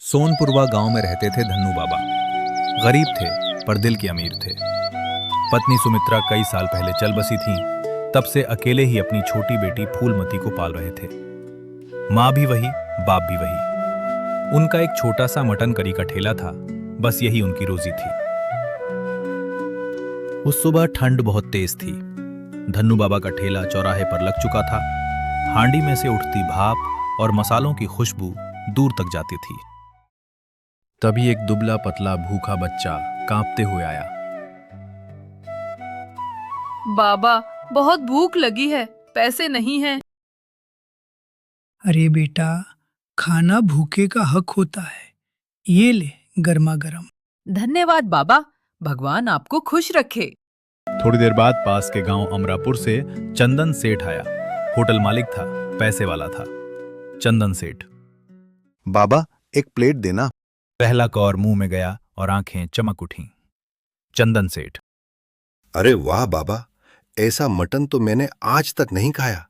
सोनपुरवा गांव में रहते थे धन्नू बाबा। गरीब थे पर दिल के अमीर थे। पत्नी सुमित्रा कई साल पहले चल बसी थीं। तब से अकेले ही अपनी छोटी बेटी फूलमती को पाल रहे थे। माँ भी वही, बाप भी वही। उनका एक छोटा सा मटन करी का ठेला था, बस यही उनकी रोजी थी। उस सुबह ठंड बहुत तेज थी। धन्नू बाबा का ठेला चौराहे पर लग चुका था। हांडी में से उठती भाप और मसालों की खुशबू दूर तक जाती थी। तभी एक दुबला पतला भूखा बच्चा कांपते हुए आया। बाबा, बहुत भूख लगी है, पैसे नहीं हैं। अरे बेटा, खाना भूखे का हक होता है। ये ले, गर्मा गर्म। धन्यवाद बाबा, भगवान आपको खुश रखे। थोड़ी देर बाद पास के गांव अमरापुर से चंदन सेठ आया। होटल मालिक था, पैसे वाला था। चंदन सेठ। बाबा, एक प्लेट देना। पहला कौर मुंह में गया और आंखें चमक उठीं। चंदन सेठ। अरे वाह बाबा, ऐसा मटन तो मैंने आज तक नहीं खाया।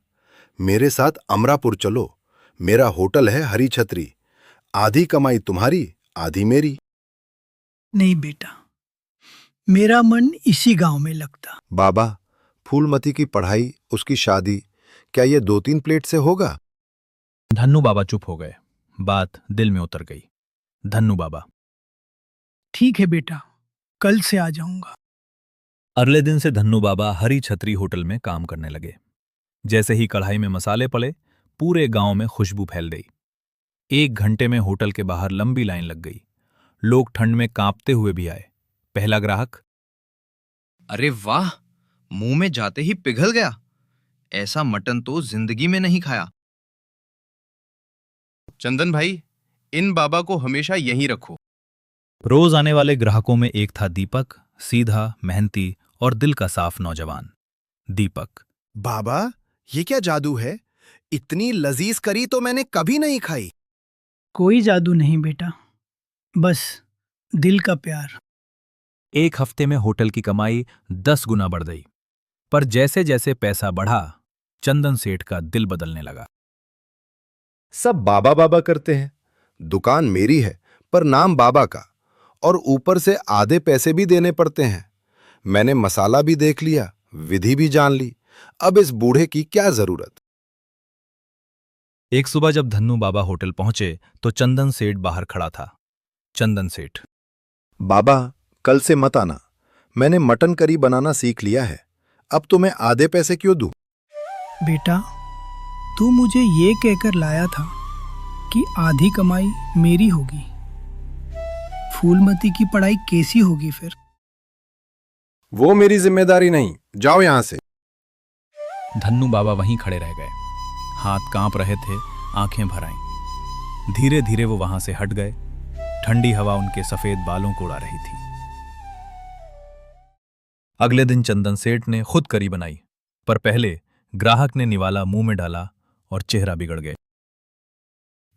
मेरे साथ अमरापुर चलो, मेरा होटल है हरी छतरी। आधी कमाई तुम्हारी, आधी मेरी। नहीं बेटा, मेरा मन इसी गांव में लगता। बाबा, फूलमती की पढ़ाई, उसकी शादी, क्या ये 2-3 प्लेट से होगा? धन्नू बाबा चुप हो गए। बात दिल में उतर गई। धन्नू बाबा। ठीक है बेटा, कल से आ जाऊंगा। अगले दिन से धन्नू बाबा हरी छतरी होटल में काम करने लगे। जैसे ही कढ़ाई में मसाले पड़े, पूरे गांव में खुशबू फैल गई। 1 घंटे में होटल के बाहर लंबी लाइन लग गई। लोग ठंड में कांपते हुए भी आए। पहला ग्राहक। अरे वाह, मुंह में जाते ही पिघल गया। ऐसा मटन तो जिंदगी में नहीं खाया। चंदन भाई, इन बाबा को हमेशा यहीं रखो। रोज आने वाले ग्राहकों में एक था दीपक, सीधा, मेहनती और दिल का साफ नौजवान। दीपक। बाबा, ये क्या जादू है? इतनी लजीज करी तो मैंने कभी नहीं खाई। कोई जादू नहीं बेटा, बस दिल का प्यार। 1 हफ्ते में होटल की कमाई 10 गुना बढ़ गई। पर जैसे जैसे पैसा बढ़ा, चंदन सेठ का दिल बदलने लगा। सब बाबा बाबा करते हैं। दुकान मेरी है, पर नाम बाबा का, और ऊपर से आधे पैसे भी देने पड़ते हैं। मैंने मसाला भी देख लिया, विधि भी जान ली। अब इस बूढ़े की क्या जरूरत? एक सुबह जब धन्नू बाबा होटल पहुंचे तो चंदन सेठ बाहर खड़ा था। चंदन सेठ। बाबा, कल से मत आना। मैंने मटन करी बनाना सीख लिया है। अब तुम्हें आधे पैसे क्यों दूं? बेटा, तू मुझे ये कहकर लाया था कि आधी कमाई मेरी होगी। फूलमती की पढ़ाई कैसी होगी फिर? वो मेरी जिम्मेदारी नहीं, जाओ यहां से। धन्नू बाबा वहीं खड़े रह गए। हाथ कांप रहे थे, आंखें भर आईं। धीरे धीरे वो वहां से हट गए। ठंडी हवा उनके सफेद बालों को उड़ा रही थी। अगले दिन चंदन सेठ ने खुद करी बनाई, पर पहले ग्राहक ने निवाला मुंह में डाला और चेहरा बिगड़ गए।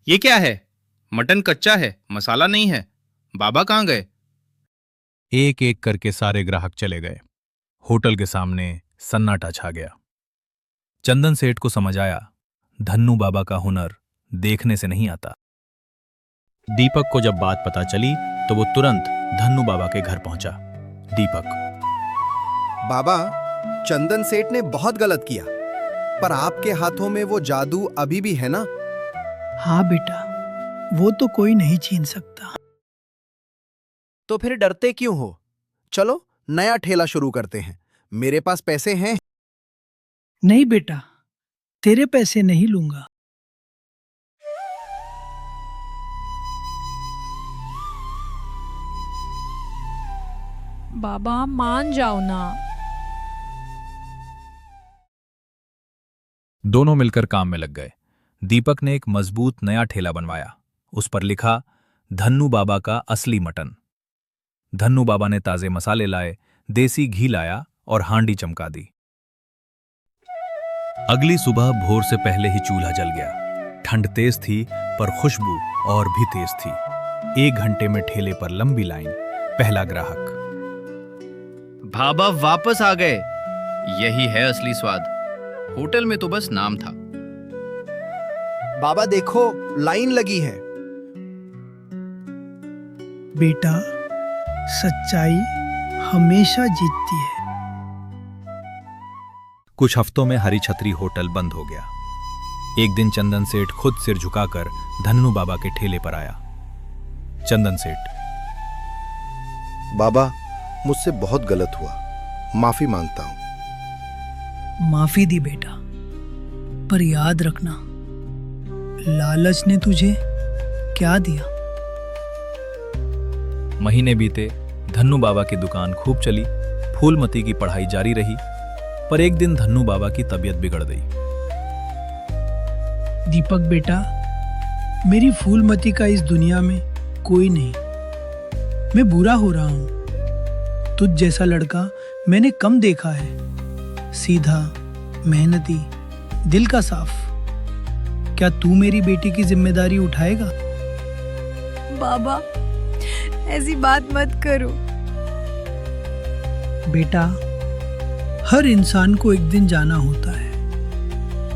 ये क्या है? मटन कच्चा है, मसाला नहीं है। बाबा कहाँ गए? एक एक करके सारे ग्राहक चले गए। होटल के सामने सन्नाटा छा गया। चंदन सेठ को समझ आया, धन्नू बाबा का हुनर देखने से नहीं आता। दीपक को जब बात पता चली तो वो तुरंत धन्नू बाबा के घर पहुंचा। दीपक। बाबा, चंदन सेठ ने बहुत गलत किया, पर आपके हाथों में वो जादू अभी भी है ना? हाँ बेटा, वो तो कोई नहीं छीन सकता। तो फिर डरते क्यों हो? चलो नया ठेला शुरू करते हैं। मेरे पास पैसे हैं। नहीं बेटा, तेरे पैसे नहीं लूंगा। बाबा, मान जाओ ना। दोनों मिलकर काम में लग गए। दीपक ने एक मजबूत नया ठेला बनवाया। उस पर लिखा, धन्नू बाबा का असली मटन। धन्नू बाबा ने ताजे मसाले लाए, देसी घी लाया और हांडी चमका दी। अगली सुबह भोर से पहले ही चूल्हा जल गया। ठंड तेज थी, पर खुशबू और भी तेज थी। 1 घंटे में ठेले पर लंबी लाइन। पहला ग्राहक। बाबा वापस आ गए। यही है असली स्वाद। होटल में तो बस नाम था। बाबा देखो, लाइन लगी है। बेटा, सच्चाई हमेशा जीतती है। कुछ हफ्तों में हरी छतरी होटल बंद हो गया। एक दिन चंदन सेठ खुद सिर झुकाकर धन्नू बाबा के ठेले पर आया। चंदन सेठ, बाबा, मुझसे बहुत गलत हुआ, माफी मांगता हूं। माफी दी बेटा, पर याद रखना, लालच ने तुझे क्या दिया? महीने बीते, धन्नू बाबा की दुकान खूब चली, फूलमती की पढ़ाई जारी रही। पर एक दिन धन्नू बाबा की तबीयत बिगड़ गई। दीपक बेटा, मेरी फूलमती का इस दुनिया में कोई नहीं। मैं बुरा हो रहा हूं। तुझ जैसा लड़का मैंने कम देखा है। सीधा, मेहनती, दिल का साफ। क्या तू मेरी बेटी की जिम्मेदारी उठाएगा? बाबा, ऐसी बात मत करो। बेटा, हर इंसान को एक दिन जाना होता है।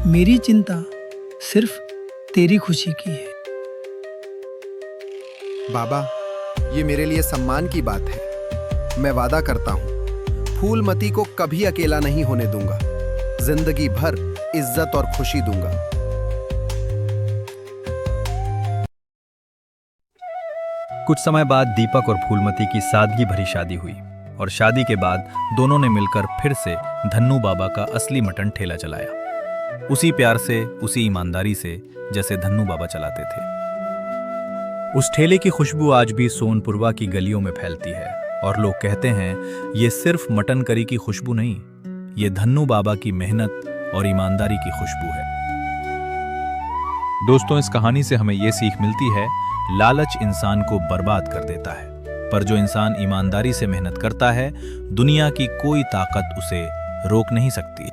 मेरी चिंता सिर्फ तेरी खुशी की है। बाबा, ये मेरे लिए सम्मान की बात है। मैं वादा करता हूं, फूलमती को कभी अकेला नहीं होने दूंगा। जिंदगी भर इज्जत और खुशी दूंगा। कुछ समय बाद दीपक और फूलमती की सादगी भरी शादी हुई और शादी के बाद दोनों ने मिलकर फिर से धन्नू बाबा का असली मटन ठेला चलाया। उसी प्यार से, उसी ईमानदारी से जैसे धन्नू बाबा चलाते थे। उस ठेले की खुशबू आज भी सोनपुरवा की गलियों में फैलती है और लोग कहते हैं ये सिर्फ मटन करी की खुशबू नहीं, ये धन्नू बाबा की मेहनत और ईमानदारी की खुशबू है। दोस्तों, इस कहानी से हमें ये सीख मिलती है, लालच इंसान को बर्बाद कर देता है, पर जो इंसान ईमानदारी से मेहनत करता है, दुनिया की कोई ताकत उसे रोक नहीं सकती।